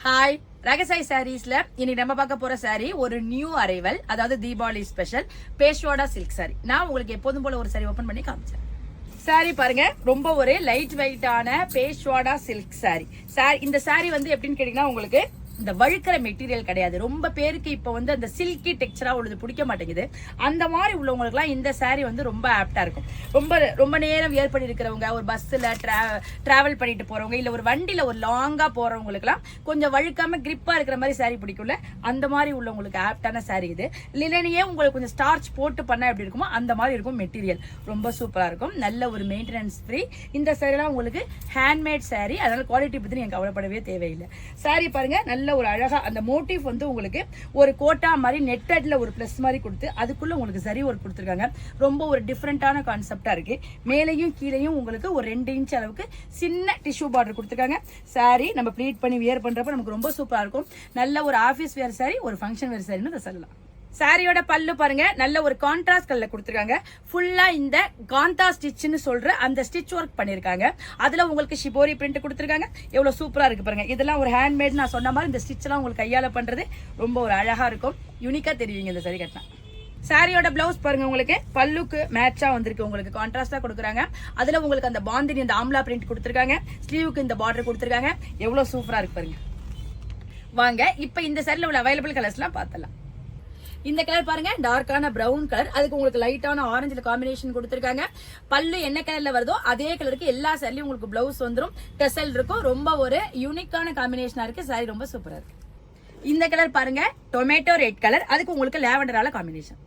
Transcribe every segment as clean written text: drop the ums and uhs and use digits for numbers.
Hi, ரகசாய் சாரீஸ்ல இன்னைக்கு நம்ம பார்க்க போற சாரி ஒரு நியூ அரைவல், அதாவது தீபாவளி ஸ்பெஷல் பேஷ்வாடா சில்க் சாரி. நான் உங்களுக்கு எப்போதும் போல ஒரு சாரி ஓபன் பண்ணி காமிச்சேன். சாரி பாருங்க, ரொம்ப ஒரு லைட் வெயிட்டான பேஷ்வாடா சில்க் சாரி. இந்த சாரி வந்து எப்படின்னு கேட்டீங்கன்னா, உங்களுக்கு இந்த வழுக்கிற மெட்டீரியல் கிடையாது. ரொம்ப பேருக்கு இப்ப வந்து அந்த சில்கி டெக்ஸ்சரா உள்ளது பிடிக்க மாட்டேங்குது. அந்த மாதிரி உள்ளவங்களுக்கு எல்லாம் இந்த சாரி வந்து ரொம்ப ஆப்டா இருக்கும். ரொம்ப நேரம் ஏற்படி இருக்கிறவங்க, ஒரு பஸ்ல டிராவல் பண்ணிட்டு போறவங்க, இல்ல ஒரு வண்டியில ஒரு லாங்கா போறவங்களுக்கு எல்லாம் கொஞ்சம் வழுக்காம கிரிப்பா இருக்கிற மாதிரி சாரி பிடிக்கும்ல, அந்த மாதிரி உள்ளவங்களுக்கு ஆப்டான சாரி இது. லினனையே உங்களுக்கு கொஞ்சம் ஸ்டார்ச் போட்டு பண்ணா எப்படி இருக்குமோ அந்த மாதிரி இருக்கும். மெட்டீரியல் ரொம்ப சூப்பரா இருக்கும். நல்ல ஒரு மெயின்டெனன்ஸ் ஃப்ரீ. இந்த சாரி எல்லாம் உங்களுக்கு ஹேண்ட்மேட் சாரி, அதனால குவாலிட்டி பத்தி நீங்க கவலைப்படவே தேவையில்லை. சாரி பாருங்க, நல்ல ஒரு அழகா அந்த மோட்டிவ் வந்து உங்களுக்கு ஒரு கோட்டா மாதிரி நெட்டட்ல ஒரு பிளஸ் மாதிரி கொடுத்து அதுக்குள்ள உங்களுக்கு சரி ஒர்க் கொடுத்துருக்காங்க. ரொம்ப ஒரு டிஃப்ரெண்டான கான்செப்டா இருக்கு. மேலையும் கீழையும் உங்களுக்கு ஒரு 2 இன்ச் அளவுக்கு சின்ன டிஷ்யூ பார்டர் கொடுத்துருக்காங்க. சாரி நம்ம ப்ளீட் பண்ணி வியர் பண்றப்ப நமக்கு ரொம்ப சூப்பரா இருக்கும். நல்ல ஒரு ஆபீஸ் வேர் சாரி, ஒரு ஃபங்க்ஷன் வேர் சாரின்னு சொல்லலாம். சாரியோட பல்லு பாருங்க, நல்ல ஒரு கான்ட்ராஸ்ட் கலர்ல கொடுத்துருக்காங்க. ஃபுல்லா இந்த காந்தா ஸ்டிச்னு சொல்ற அந்த ஸ்டிச் ஒர்க் பண்ணிருக்காங்க. அதுல உங்களுக்கு ஷிபோரி பிரிண்ட் கொடுத்துருக்காங்க. எவ்வளவு சூப்பரா இருக்கு பாருங்க. இதெல்லாம் ஒரு ஹேண்ட்மேட். நான் சொன்ன மாதிரி இந்த ஸ்டிச் எல்லாம் உங்களுக்கு கையால பண்றது ரொம்ப ஒரு அழகா இருக்கும். யூனிக்கா தெரியுங்க இந்த சாரி கட்டினா. சாரியோட பிளவுஸ் பாருங்க, உங்களுக்கு பல்லுக்கு மேட்சா வந்திருக்கு. உங்களுக்கு கான்ட்ராஸ்டா கொடுக்குறாங்க. அதுல உங்களுக்கு அந்த பாந்தினி இந்த ஆம்லா பிரிண்ட் கொடுத்துருக்காங்க. ஸ்லீவுக்கு இந்த பார்டர் கொடுத்துருக்காங்க. எவ்வளவு சூப்பரா இருக்கு பாருங்க. வாங்க இப்ப இந்த சாரில உள்ள அவைலபிள் கலர்ஸ் எல்லாம் பார்த்தலாம். இந்த கலர் பாருங்க, டார்க்கான பிரவுன் கலர், அதுக்கு உங்களுக்கு லைட்டான ஆரஞ்சுல காம்பினேஷன் கொடுத்துருக்காங்க. பல்லு என்ன கலர்ல வருதோ அதே கலருக்கு எல்லா சாரிலையும் உங்களுக்கு பிளவுஸ் வந்துடும். டெசல் இருக்கும். ரொம்ப ஒரு யூனிக்கான காம்பினேஷனா இருக்கு. சாரி ரொம்ப சூப்பரா இருக்கு. இந்த கலர் பாருங்க, டொமேட்டோ ரெட் கலர், அதுக்கு உங்களுக்கு லேவண்டரால காம்பினேஷன்.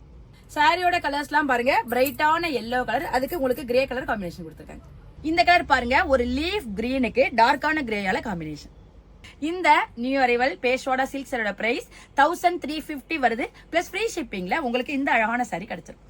சாரியோட கலர்ஸ் எல்லாம் பாருங்க, பிரைட்டான எல்லோ கலர், அதுக்கு உங்களுக்கு கிரே கலர் காம்பினேஷன் கொடுத்துருக்காங்க. இந்த கலர் பாருங்க, ஒரு லீஃப் கிரீனுக்கு டார்க்கான கிரேயால காம்பினேஷன். இந்த நியூ அரைவல் பேஷ்வாடா சில்க் சாரியோட பிரைஸ் 1350 வருது. பிளஸ் ஃப்ரீ ஷிப்பிங்ல உங்களுக்கு இந்த அழகான சாரி கிடைச்சிரும்.